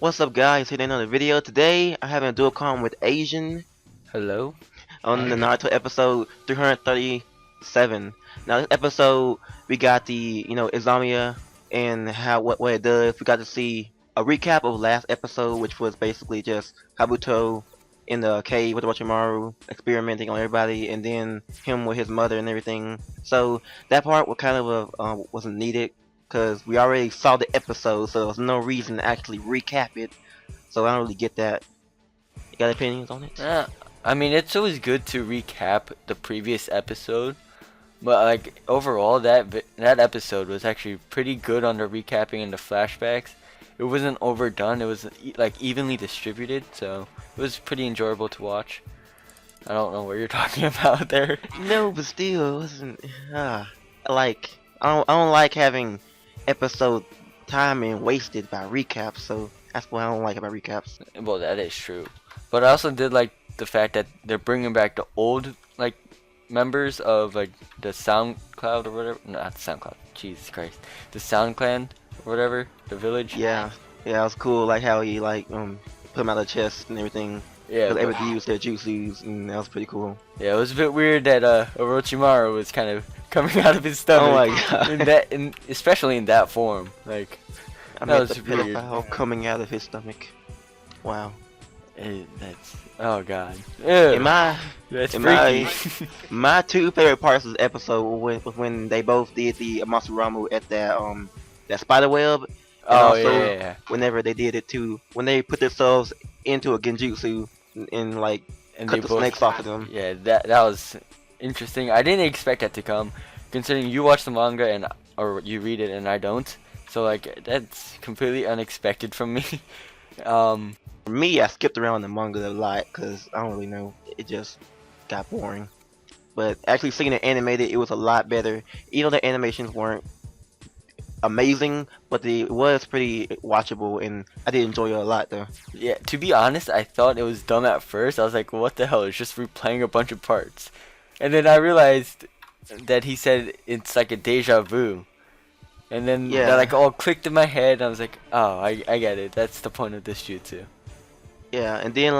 What's up, guys? Here another video. Today, I have a dual com with Asian Hello? on the Naruto episode 337. Now, this episode, we got the Izanami and what it does. We got to see a recap of last episode, which was basically just Kabuto in the cave with Orochimaru experimenting on everybody, and then him with his mother and everything. So that part was kind of wasn't needed because we already saw the episode, so there's no reason to actually recap it. So I don't really get that. You got opinions on it? I mean, it's always good to recap the previous episode, but like overall, that episode was actually pretty good on the recapping and the flashbacks. It wasn't overdone. It was like evenly distributed, so it was pretty enjoyable to watch. I don't know what you're talking about there. No, but still, it wasn't. Like I don't like having episode timing wasted by recaps. So that's what I don't like about recaps. Well, that is true, but I also did like the fact that they're bringing back the old like members of like the SoundCloud or whatever. Not the SoundCloud. Jesus Christ, the Sound Clan or whatever, the village. Yeah, it was cool. Like how he put them out of the chest and everything. Yeah, was able to use their jutsus, and that was pretty cool. Yeah, it was a bit weird that Orochimaru was kind of coming out of his stomach. Oh my god! Especially in that form, like I that meant was the weird. pedophile coming out of his stomach. Wow. That's oh god. In my That's in freaky. my two favorite parts of the episode was when they both did the Amaterasu at that spider web. And Oh also yeah. whenever they did it too, when they put themselves into a genjutsu and like And cut they the both, snakes off of them. Yeah, that was interesting. I didn't expect that to come, considering you watch the manga and or you read it and I don't. So like that's completely unexpected from me. For me, I skipped around the manga a lot because I don't really know. It just got boring. But actually seeing it animated, it was a lot better. Even though the animations weren't amazing, but it was pretty watchable, and I did enjoy it a lot though. Yeah, to be honest, I thought it was dumb at first. I was like, what the hell? It's just replaying a bunch of parts. And then I realized that he said it's like a deja vu. And then Yeah. that like all clicked in my head. And I was like, oh, I get it. That's the point of this jutsu. Yeah, and then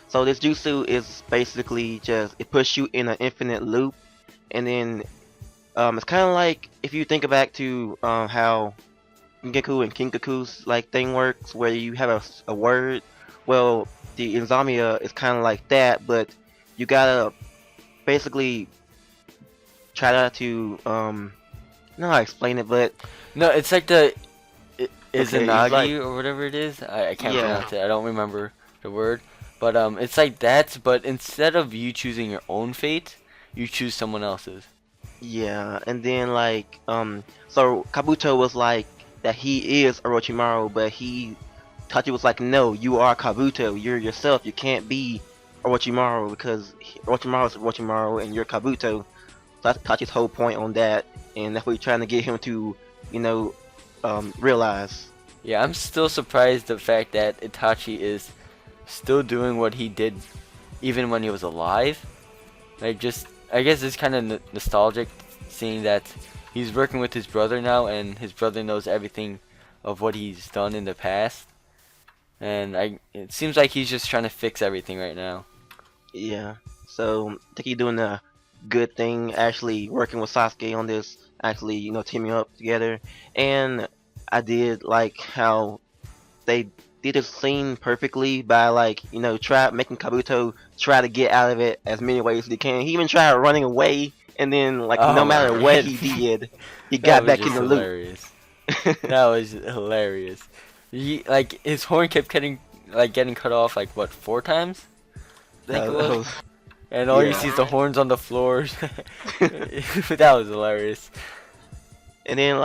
so this jutsu is basically just it puts you in an infinite loop, and then it's kind of like if you think back to how Genku and Kinkaku's like thing works, where you have a word. Well, the Insomnia is kind of like that, but you gotta basically try to no, I explain it, but No, it's like the it's Izanagi like- or whatever it is. I can't Yeah. pronounce it. I don't remember the word. But it's like that, but instead of you choosing your own fate, you choose someone else's. yeah, and then so Kabuto was like that he is Orochimaru, but Tachi was like, no, you are Kabuto, you're yourself, you can't be Orochimaru because Orochimaru is Orochimaru and you're Kabuto. So that's Tachi's whole point on that, and that's what he's trying to get him to, realize. Yeah, I'm still surprised the fact that Itachi is still doing what he did even when he was alive. Like just, I guess it's kind of nostalgic seeing that he's working with his brother now and his brother knows everything of what he's done in the past. And it seems like he's just trying to fix everything right now. Yeah, so I think he's doing a good thing, actually working with Sasuke on this, actually, teaming up together. And I did like how they did this scene perfectly by try making Kabuto try to get out of it as many ways as he can. He even tried running away, and then Oh no my matter what God. he did, he That got was back just in the loop. hilarious. That was hilarious. Like his horn kept getting cut off like what 4 times? I think it was. And all you yeah. see is the horns on the floors. That was hilarious. And then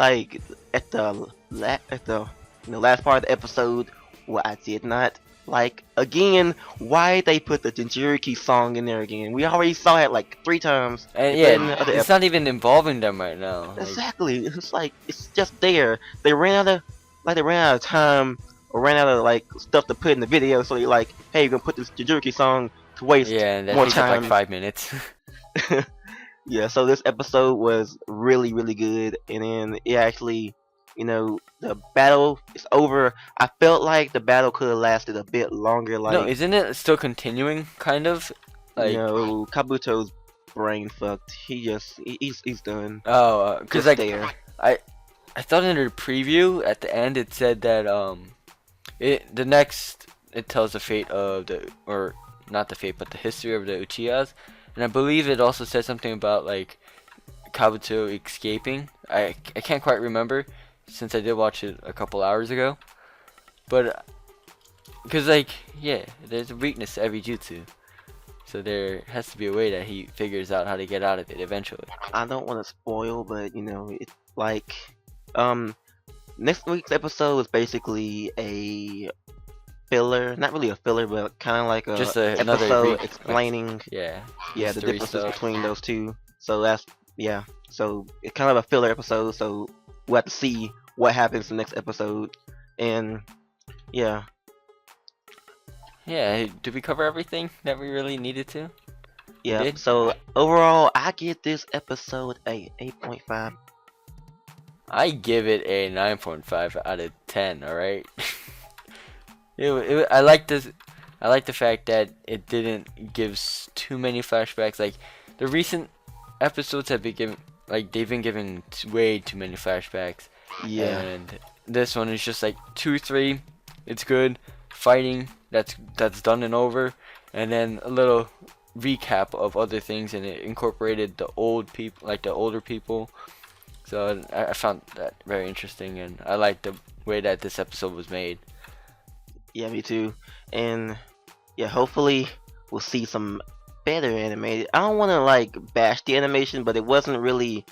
at the last part of the episode, what I did not like again, why they put the Jinchuriki song in there again? We already saw it like 3 times. And They put it in the yeah, other it's not even involving them right now. Like, Exactly. It's like it's just there. They ran out of time or ran out of stuff to put in the video. So you're like, hey, you're gonna put this Jinchuriki song to waste yeah, and that more takes up time. like 5 minutes. Yeah. So this episode was really really good, and then it actually, the the battle is over. I felt like the battle could have lasted a bit longer. No, Like, isn't it still continuing? Kind of. Like, no, Kabuto's brain fucked. He's done. cause Just like there. I thought in the preview at the end it said that the next it tells the fate of the, or not the fate but the history of the Uchihas, and I believe it also said something about like Kabuto escaping. I can't quite remember since I did watch it a couple hours ago, but because like yeah, there's a weakness to every jutsu, so there has to be a way that he figures out how to get out of it eventually. I don't want to spoil, but it's like, um, next week's episode is basically a filler. Not really a filler, but kind of like a Just another episode explaining, Yeah, the history differences stuff. between those two. So that's, yeah. So it's kind of a filler episode. So we'll have to see what happens in the next episode, and yeah. Yeah, did we cover everything that we really needed to? Yeah, Did? so overall, I give this episode a 8.5. I give it a 9.5 out of 10. All right. I like this. I like the fact that it didn't give too many flashbacks. Like the recent episodes have been given, like they've been giving way too many flashbacks. Yeah, And this one is just like 2, 3. It's good fighting. That's done and over. And then a little recap of other things, and it incorporated the old people, like the older people. So I found that very interesting, and I like the way that this episode was made. yeah, me too. And yeah, hopefully we'll see some better animated. I don't want to like bash the animation, but it wasn't really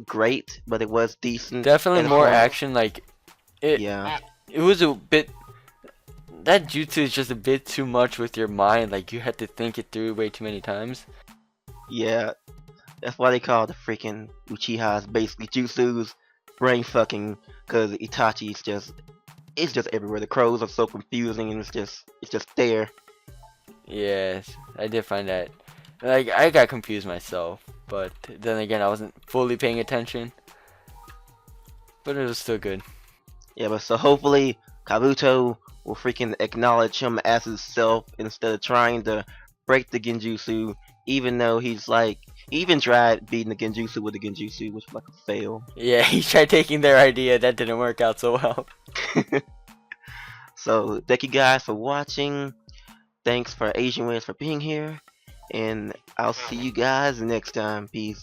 great, but it was decent. Definitely and more fun. action. Like Yeah, it was a bit. That jutsu is just a bit too much with your mind. Like you had to think it through way too many times. yeah. That's why they call the freaking Uchihas basically jutsus brain fucking, because Itachi's it's just everywhere. The crows are so confusing, and it's just there. Yes, I did find that. Like I got confused myself, but then again, I wasn't fully paying attention. But it was still good. Yeah, but so hopefully Kabuto will freaking acknowledge him as himself instead of trying to break the Genjutsu, even though he even tried beating the Genjutsu with the Genjutsu, which was like a fail. Yeah, he tried taking their idea. That didn't work out so well. So thank you guys for watching. Thanks for Asian Ways for being here, and I'll see you guys next time. Peace.